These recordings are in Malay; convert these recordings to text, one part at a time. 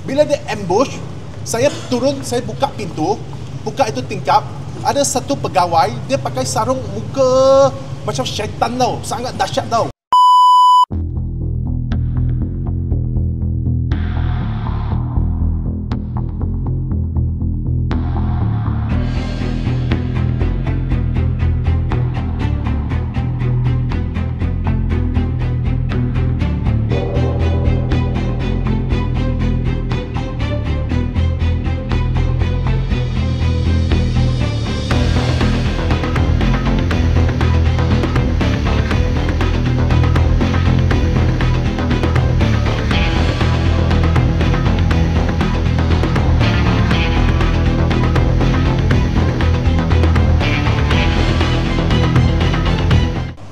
Bila dia ambush, saya turun, saya buka pintu, buka itu tingkap, ada satu pegawai, dia pakai sarung muka macam syaitan tau, sangat dahsyat tau.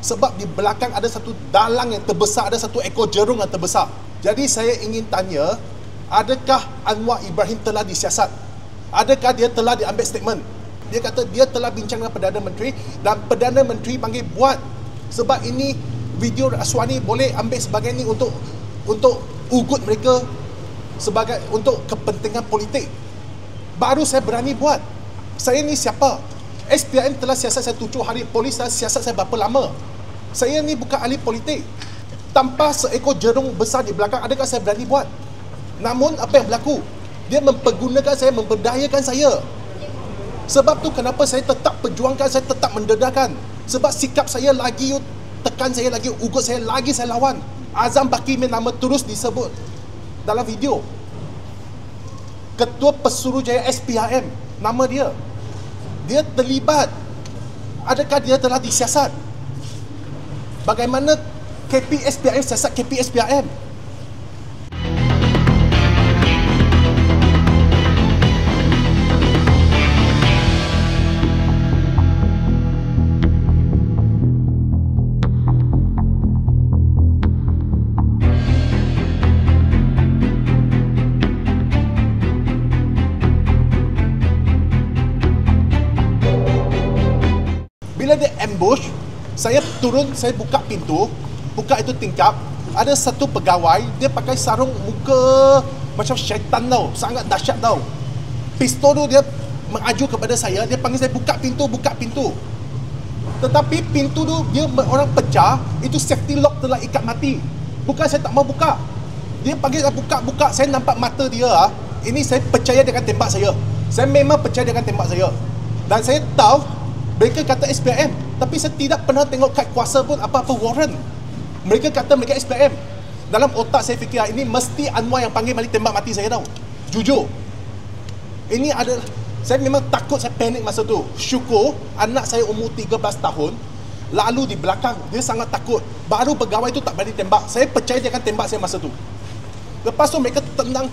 Sebab di belakang ada satu dalang yang terbesar, ada satu ekor jerung yang terbesar. Jadi saya ingin tanya, adakah Anwar Ibrahim telah disiasat? Adakah dia telah diambil statement? Dia kata dia telah bincang dengan Perdana Menteri dan Perdana Menteri panggil buat. Sebab ini video rasuah ni boleh ambil sebagai ni untuk ugut mereka sebagai untuk kepentingan politik. Baru saya berani buat. Saya ni siapa? SPM telah siasat saya 7 hari, polis telah siasat saya berapa lama? Saya ni bukan ahli politik. Tanpa seekor jerung besar di belakang, adakah saya berani buat? Namun apa yang berlaku? Dia mempergunakan saya, memberdayakan saya. Sebab tu kenapa saya tetap perjuangkan, saya tetap mendedahkan. Sebab sikap saya lagi tekan saya lagi, ugut saya lagi, saya lawan. Azam Baki punya nama terus disebut dalam video. Ketua Pesuruhjaya SPRM, nama dia. Dia terlibat. Adakah dia telah disiasat? Bagaimana KPSPRM siasat KPSPRM? Bila dia ambush, saya turun, saya buka pintu, buka itu tingkap, ada satu pegawai, dia pakai sarung muka macam syaitan tau, sangat dahsyat tau. Pistol tu dia mengaju kepada saya, dia panggil saya buka pintu. Tetapi pintu tu dia orang pecah, itu safety lock telah ikat mati. Bukan saya tak mau buka. Dia panggil saya buka, saya nampak mata dia, ini saya percaya dia akan tembak saya. Saya memang percaya dia akan tembak saya. Dan saya tahu mereka kata SPM, tapi saya tidak pernah tengok kad kuasa pun apa-apa warrant. Mereka kata mereka SPM. Dalam otak saya fikir, ini mesti Anwar yang panggil balik tembak mati saya tau. Jujur. Ini adalah, saya memang takut, saya panik masa tu. Syukur anak saya umur 13 tahun, lalu di belakang, dia sangat takut. Baru pegawai tu tak berani tembak. Saya percaya dia akan tembak saya masa tu. Lepas tu mereka tendang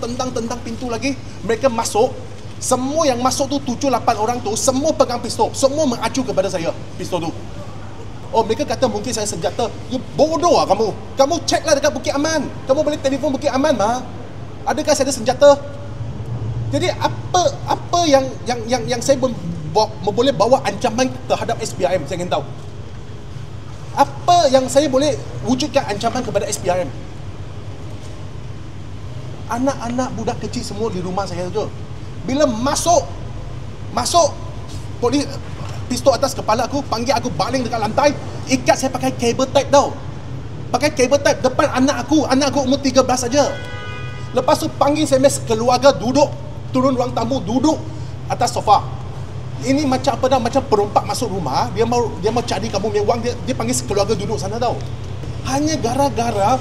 pintu lagi. Mereka masuk. Semua yang masuk tu 7-8 orang tu semua pegang pistol, semua mengacu kepada saya pistol tu. Oh, mereka kata mungkin saya senjata. You bodoh lah kamu. Kamu ceklah dekat Bukit Aman. Kamu boleh telefon Bukit Aman mah. Adakah saya ada senjata? Jadi apa yang saya boleh bawa ancaman terhadap SPRM, saya ingin tahu. Apa yang saya boleh wujudkan ancaman kepada SPRM? Anak-anak budak kecil semua di rumah saya tu. Bila masuk polis pistol atas kepala aku, panggil aku baling dekat lantai, ikat saya pakai cable tape tau. Pakai cable tape depan anak aku umur 13 saja. Lepas tu panggil saya keluarga duduk, turun ruang tamu, duduk atas sofa. Ini macam apa dah, macam perompak masuk rumah, dia mau cari kamu punya wang, dia panggil keluarga duduk sana tau. Hanya gara-gara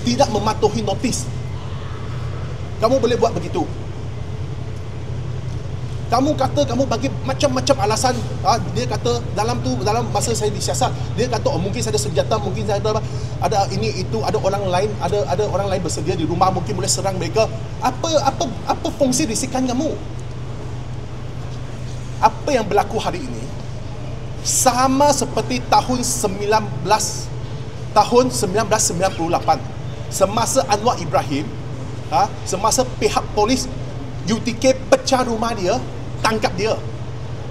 tidak mematuhi notis. Kamu boleh buat begitu. Kamu kata kamu bagi macam-macam alasan. Dia kata dalam masa saya disiasat, dia kata oh mungkin saya ada senjata, mungkin saya ada ini itu, ada orang lain bersedia di rumah, mungkin boleh serang mereka. Apa fungsi risikan kamu? Apa yang berlaku hari ini sama seperti tahun 1998, semasa Anwar Ibrahim, semasa pihak polis UTK pecah rumah dia, tangkap dia.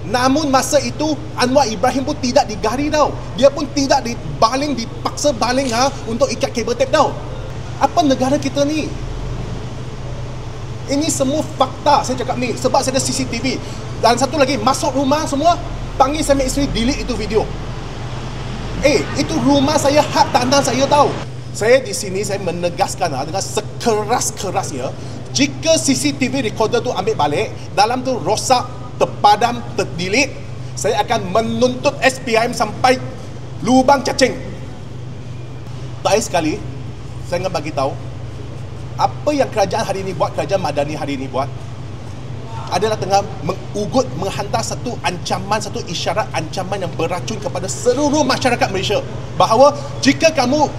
Namun masa itu Anwar Ibrahim pun tidak digari tau. Dia pun tidak dipaksa baling untuk ikat kabel tape tau. Apa negara kita ni? Ini semua fakta saya cakap ni. Sebab saya ada CCTV. Dan satu lagi, masuk rumah semua, panggil saya isteri, delete itu video. Itu rumah saya, hak tanah saya tahu. Saya di sini, saya menegaskan dengan sekeras-kerasnya, jika CCTV recorder tu ambil balik, dalam tu rosak, terpadam, terdelete, saya akan menuntut SPIM sampai lubang cacing. Terakhir sekali, saya ingin bagi tahu, apa yang kerajaan hari ini buat, kerajaan Madani hari ini buat, adalah tengah menghantar satu ancaman, satu isyarat ancaman yang beracun kepada seluruh masyarakat Malaysia. Bahawa jika kamu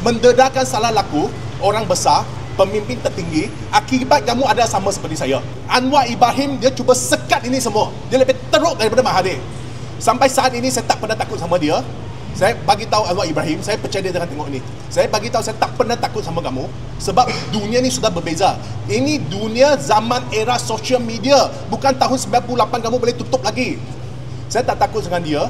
mendedahkan salah laku, orang besar, pemimpin tertinggi, akibat kamu ada sama seperti saya. Anwar Ibrahim, dia cuba sekat ini semua. Dia lebih teruk daripada Mahathir. Sampai saat ini saya tak pernah takut sama dia. Saya bagi tahu Anwar Ibrahim, saya percaya dia dengan tengok ni. Saya bagi tahu saya tak pernah takut sama kamu sebab dunia ni sudah berbeza. Ini dunia zaman era social media. Bukan tahun 98 kamu boleh tutup lagi. Saya tak takut dengan dia.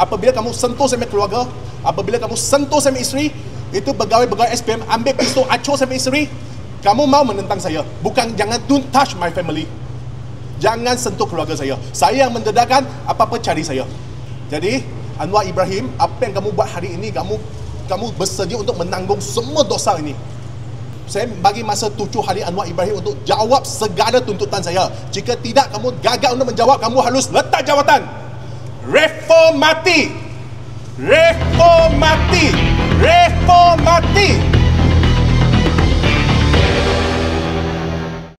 Apabila kamu sentuh sama keluarga, apabila kamu sentuh sama isteri, itu pegawai-pegawai SPM ambil pistol acur sama isteri, kamu mau menentang saya. Bukan, jangan don't touch my family. Jangan sentuh keluarga saya. Saya yang mendedahkan, apa-apa cari saya. Jadi Anwar Ibrahim, apa yang kamu buat hari ini, kamu bersedia untuk menanggung semua dosa ini. Saya bagi masa 7 hari Anwar Ibrahim untuk jawab segala tuntutan saya. Jika tidak, kamu gagal untuk menjawab, kamu harus letak jawatan. Reformati! Reformati! Reformati!